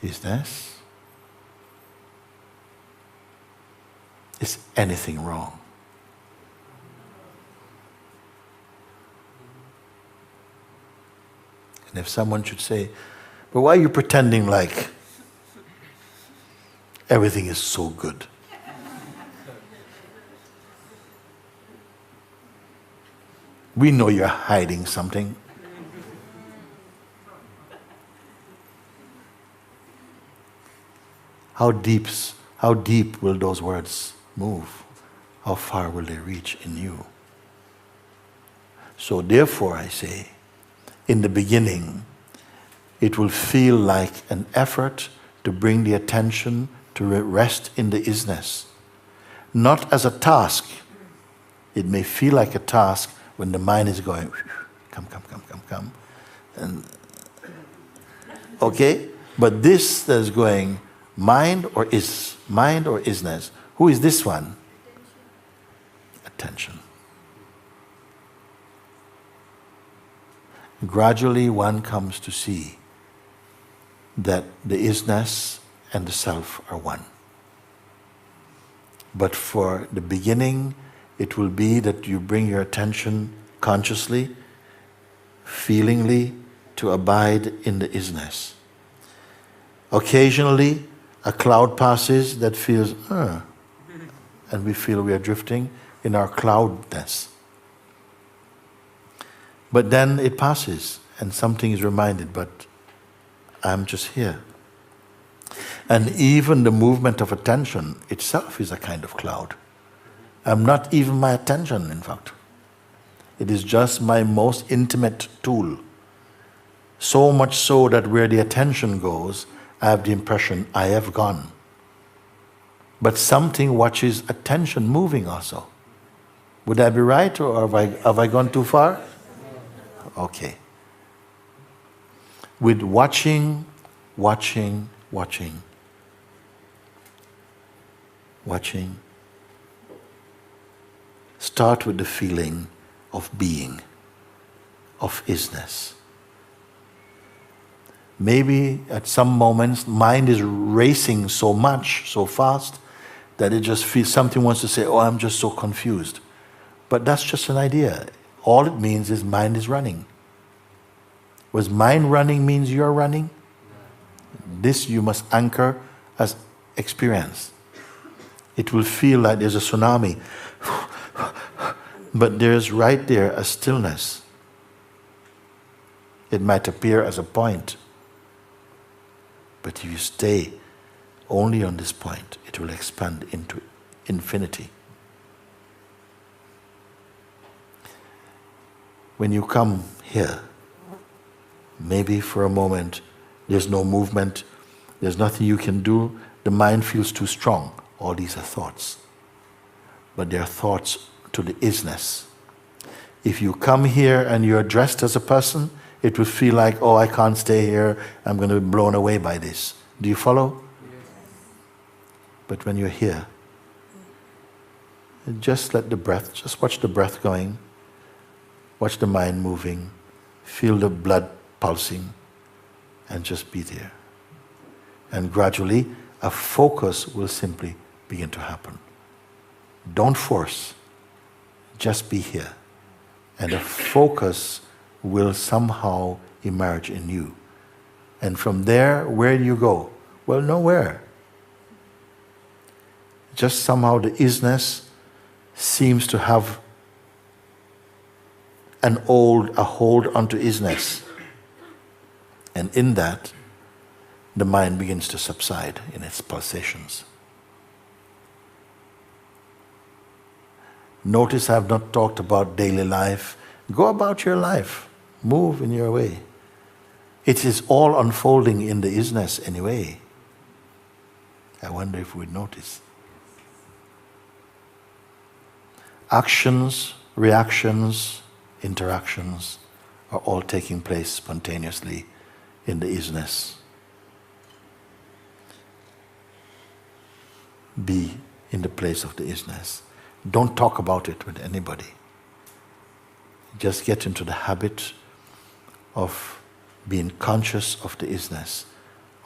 Isness. Is anything wrong? And if someone should say, but why are you pretending like everything is so good? We know you're hiding something. How deep will those words move? How far will they reach in you? So therefore I say, in the beginning, it will feel like an effort to bring the attention to rest in the isness. Not as a task. It may feel like a task when the mind is going, come. And, okay? But this that is going, mind or isness? Who is this one? Attention. Gradually one comes to see that the isness and the self are one. But for the beginning, it will be that you bring your attention consciously, feelingly, to abide in the isness. Occasionally, a cloud passes that feels, and we feel we are drifting in our cloudness. But then it passes, and something is reminded, but I'm just here. And even the movement of attention itself is a kind of cloud. I'm not even my attention, in fact. It is just my most intimate tool. So much so that where the attention goes, I have the impression I have gone. But something watches attention moving also. Would I be right, or have I gone too far? Okay. With watching, start with the feeling of being, of isness. Maybe at some moments, mind is racing so much, so fast, that it just feels something wants to say, oh, I'm just so confused. But that's just an idea. All it means is mind is running. Was mind running means you're running? This you must anchor as experience. It will feel like there's a tsunami. But there's right there a stillness. It might appear as a point. But if you stay only on this point, it will expand into infinity. When you come here, maybe for a moment, there's no movement, there's nothing you can do, the mind feels too strong. All these are thoughts. But they are thoughts to the isness. If you come here and you're dressed as a person, it will feel like, oh, I can't stay here, I'm going to be blown away by this. Do you follow? Yes. But when you're here, just let the breath, just watch the breath going, watch the mind moving, feel the blood pulsing, and just be there. And gradually, a focus will simply begin to happen. Don't force, just be here. And a focus will somehow emerge in you. And from there, where do you go? Well, nowhere. Just somehow the isness seems to have a hold onto isness. And in that, the mind begins to subside in its pulsations. Notice I have not talked about daily life. Go about your life. Move in your way. It is all unfolding in the isness anyway. I wonder if we'd notice. Actions, reactions, interactions are all taking place spontaneously in the isness. Be in the place of the isness. Don't talk about it with anybody. Just get into the habit of being conscious of the isness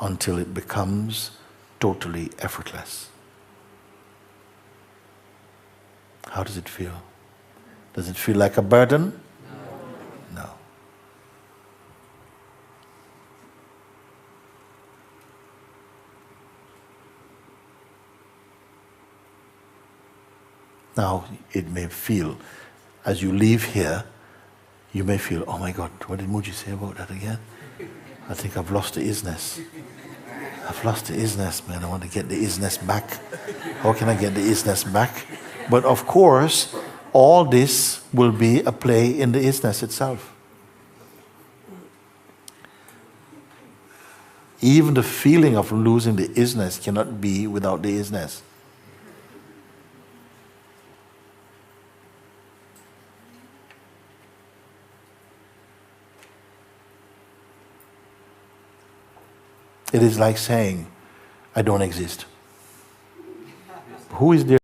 until it becomes totally effortless. How does it feel? Does it feel like a burden? No. Now, it may feel, as you leave here, you may feel, oh my God, what did Muji say about that again? I think I've lost the isness. I've lost the isness, man. I want to get the isness back. How can I get the isness back? But of course, all this will be a play in the isness itself. Even the feeling of losing the isness cannot be without the isness. It is like saying, I don't exist. Who is there?